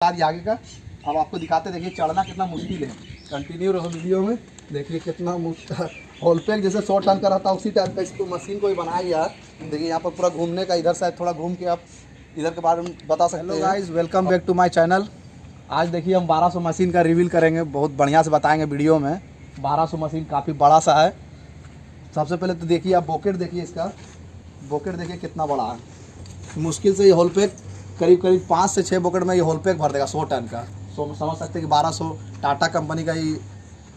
बता दिया आगे का। अब आपको दिखाते, देखिए चढ़ना कितना मुश्किल है। कंटिन्यू रहो वीडियो में, देखिए कितना मुश्किल। होल पैक जैसे 100 टन का रहता है उसी टाइप का इसको मशीन को ही बनाया गया है। देखिए यहाँ पर पूरा घूमने का, इधर साइड थोड़ा घूम के आप इधर के बारे में बता सकते हैं। Hello guys, welcome back to my channel. आज देखिए हम 1200 मशीन का रिवील करेंगे, बहुत बढ़िया से बताएंगे वीडियो में। 1200 मशीन काफ़ी बड़ा सा है। सबसे पहले तो देखिए आप बॉकेट देखिए, इसका बॉकेट देखिए कितना बड़ा है। मुश्किल से ये होल पैक करीब 5 से 6 बॉकेट में ये होल पैक भर देगा 100 टन का। सो समझ सकते हैं कि 1200 टाटा कंपनी का ये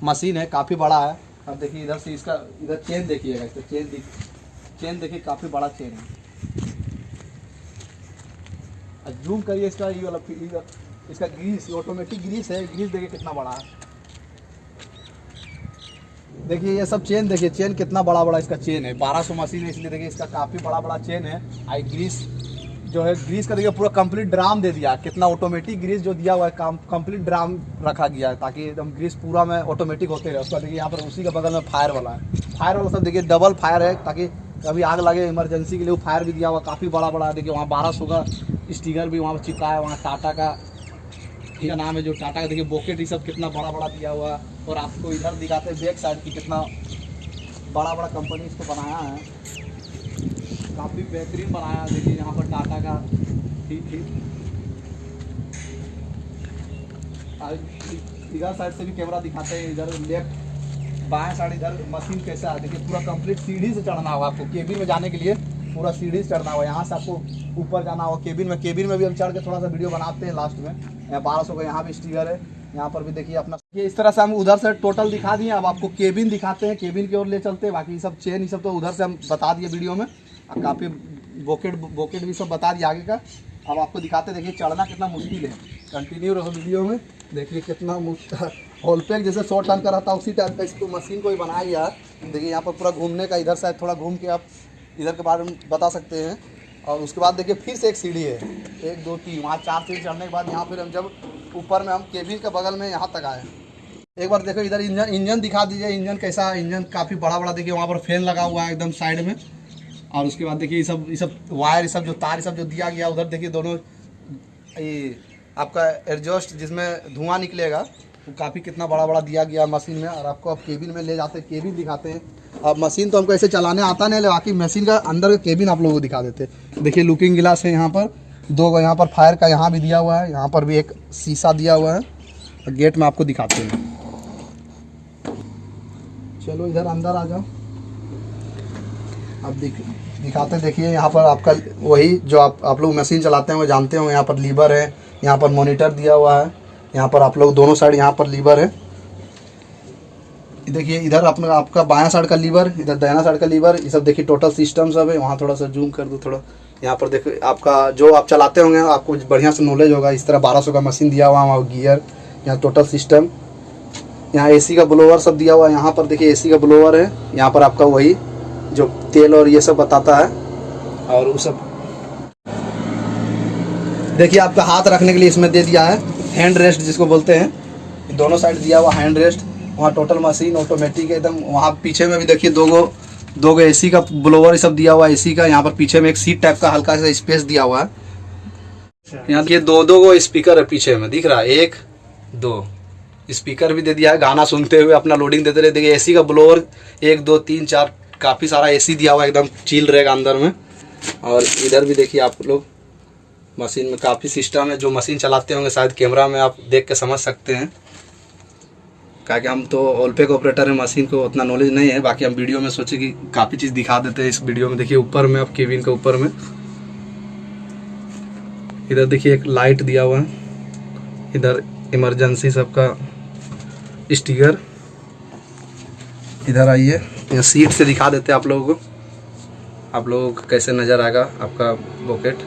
मशीन है, काफ़ी बड़ा है। अब देखिए इधर से इसका इधर चेन देखिएगा, इसका चेन देखिए काफ़ी बड़ा चेन है। जूम करिए इसका, ये वाला इसका ग्रीस ऑटोमेटिक ग्रीस है। ग्रीस देखिए कितना बड़ा है। देखिए ये सब चेन देखिए, चेन कितना बड़ा बड़ा इसका चेन है। 1200 मशीन है इसलिए देखिए इसका काफ़ी बड़ा बड़ा चेन है। आई ग्रीस जो है, ग्रीस का देखिए पूरा कंप्लीट ड्राम दे दिया, कितना ऑटोमेटिक ग्रीस जो दिया हुआ है, कंप्लीट ड्राम रखा गया है ताकि एकदम ग्रीस पूरा में ऑटोमेटिक होते रहे। उसका देखिए यहाँ पर उसी के बगल में फायर वाला है। फायर वाला सब देखिए डबल फायर है ताकि कभी आग लगे इमरजेंसी के लिए वो फायर भी दिया हुआ, काफ़ी बड़ा बड़ा है। देखिए वहाँ 1200 का स्टिकर भी वहाँ पर चिपका है। वहाँ टाटा का नाम है, जो टाटा का देखिए बॉकेट ये सब कितना बड़ा बड़ा दिया हुआ है। और आपको इधर दिखाते हैं बैक साइड की कितना बड़ा बड़ा कंपनी इसको बनाया है, काफ़ी बेहतरीन बनाया। देखिए यहाँ पर टाटा का ठीक इधर साइड से भी कैमरा दिखाते हैं। इधर लेफ्ट बाएं साइड इधर मशीन कैसा है देखिए, पूरा कंप्लीट सीढ़ी से चढ़ना होगा आपको। केबिन में जाने के लिए पूरा सीढ़ी से चढ़ना होगा। यहाँ से आपको ऊपर जाना होगा केबिन में भी हम चढ़ के थोड़ा सा वीडियो बनाते हैं लास्ट में। यहाँ 1200 का यहाँ भी स्टिकर है, यहाँ पर भी देखिए अपना। ये इस तरह से हम उधर से टोटल दिखा दिए। अब आपको केबिन दिखाते हैं, केबिन की ओर ले चलते हैं। बाकी सब चेन ये सब तो उधर से हम बता दिए वीडियो में। काफ़ी बॉकेट भी सब बता दिया आगे का। अब आपको दिखाते, देखिए चढ़ना कितना मुश्किल है। कंटिन्यू रहो वीडियो में, देखिए कितना मुश्किल। होल पैक जैसे 100 टन का रहता है उसी टाइप का इसको मशीन को ही बनाया गया है। देखिए यहाँ पर पूरा घूमने का, इधर साइड थोड़ा घूम के आप इधर के बारे में बता सकते हैं। और उसके बाद देखिए फिर से एक सीढ़ी है, 1 2 3, वहाँ 4 सीढ़ी चढ़ने के बाद यहाँ फिर हम जब ऊपर में हम केबिन के बगल में यहाँ तक आए। एक बार देखो इधर इंजन दिखा दीजिए, इंजन कैसा है। इंजन काफ़ी बड़ा बड़ा देखिए, वहाँ पर फैन लगा हुआ है एकदम साइड में। और उसके बाद देखिए ये सब वायर, ये सब जो तार, ये सब जो दिया गया उधर देखिए दोनों, ये आपका एग्जॉस्ट जिसमें धुआं निकलेगा वो काफ़ी कितना बड़ा बड़ा दिया गया मशीन में। और आपको अब केबिन में ले जाते हैं, केबिन दिखाते हैं। अब मशीन तो हमको ऐसे चलाने आता नहीं, बाकी मशीन का अंदर का केबिन आप लोगों को दिखा देते हैं। देखिए लुकिंग गिलास है यहाँ पर 2, यहाँ पर फायर का यहाँ भी दिया हुआ है, यहाँ पर भी एक शीशा दिया हुआ है। और गेट में आपको दिखाते हैं। चलो इधर अंदर आ जाओ। अब दिखाते देखिए यहाँ पर आपका वही जो आप लोग मशीन चलाते हैं वो जानते हो। यहाँ पर लीवर है, यहाँ पर मॉनिटर दिया हुआ है, यहाँ पर आप लोग दोनों साइड यहाँ पर लीवर है। देखिए इधर अपना आपका बायां साइड का लीवर, इधर दाहिना साइड का लीवर, ये सब देखिए टोटल सिस्टम सब है। वहाँ थोड़ा सा जूम कर दो थोड़ा। यहाँ पर देखो आपका जो आप चलाते होंगे आपको बढ़िया से नॉलेज होगा। इस तरह 1200 का मशीन दिया हुआ है, वहाँ गियर, यहाँ टोटल सिस्टम, यहाँ एसी का ब्लोअर सब दिया हुआ है। यहाँ पर देखिए एसी का ब्लोअर है, यहाँ पर आपका वही जो तेल और ये सब बताता है। और वो सब देखिए आपका हाथ रखने के लिए इसमें दे दिया है हैंड रेस्ट जिसको बोलते हैं। दोनों साइड दिया हुआ हैंड रेस्ट। वहाँ टोटल मशीन ऑटोमेटिक है एकदम। वहाँ पीछे में भी देखिए दो गो एसी का ब्लोअर सब दिया हुआ है एसी का। यहाँ पर पीछे में एक सीट टाइप का हल्का सा स्पेस दिया हुआ है। यहाँ देखिए 2 गो स्पीकर है पीछे में, दिख रहा है 1 2 स्पीकर भी दे दिया है। गाना सुनते हुए अपना लोडिंग देते रहे। देखिए एसी का ब्लोअर 1 2 3 4 काफ़ी सारा एसी दिया हुआ है, एकदम चिल रहेगा अंदर में। और इधर भी देखिए आप लोग मशीन में काफ़ी सिस्टम है। जो मशीन चलाते होंगे शायद कैमरा में आप देख के समझ सकते हैं, क्योंकि हम तो होल पैक ऑपरेटर है, मशीन को उतना नॉलेज नहीं है। बाकी हम वीडियो में सोचे कि काफ़ी चीज़ दिखा देते हैं इस वीडियो में। देखिए ऊपर में आप केबिन के ऊपर में इधर देखिए एक लाइट दिया हुआ है। इधर इमरजेंसी सबका स्टिकर। इधर आइए, यहाँ सीट से दिखा देते हैं आप लोगों को कैसे नज़र आएगा आपका बॉकेट।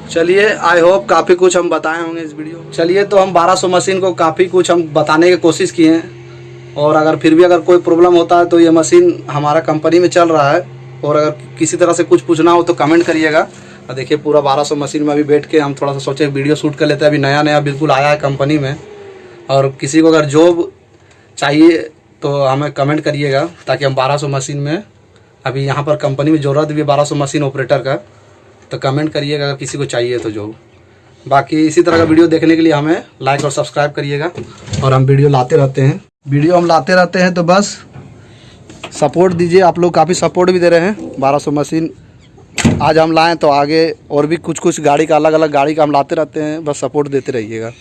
चलिए आई होप काफ़ी कुछ हम बताए होंगे इस वीडियो। चलिए तो हम 1200 मशीन को काफ़ी कुछ हम बताने की कोशिश किए हैं। और अगर फिर भी अगर कोई प्रॉब्लम होता है तो ये मशीन हमारा कंपनी में चल रहा है। और अगर किसी तरह से कुछ पूछना हो तो कमेंट करिएगा। और देखिए पूरा 1200 मशीन में अभी बैठ के हम थोड़ा सा सोचे वीडियो शूट कर लेते हैं। अभी नया बिल्कुल आया है कंपनी में। और किसी को अगर जॉब चाहिए तो हमें कमेंट करिएगा ताकि हम 1200 मशीन में, अभी यहाँ पर कंपनी में ज़रूरत भी 1200 मशीन ऑपरेटर का, तो कमेंट करिएगा अगर किसी को चाहिए तो। जो बाकी इसी तरह का वीडियो देखने के लिए हमें लाइक और सब्सक्राइब करिएगा, और हम वीडियो लाते रहते हैं, तो बस सपोर्ट दीजिए। आप लोग काफ़ी सपोर्ट भी दे रहे हैं। 1200 मशीन आज हम लाएँ तो आगे और भी कुछ गाड़ी का अलग अलग गाड़ी का हम लाते रहते हैं, बस सपोर्ट देते रहिएगा।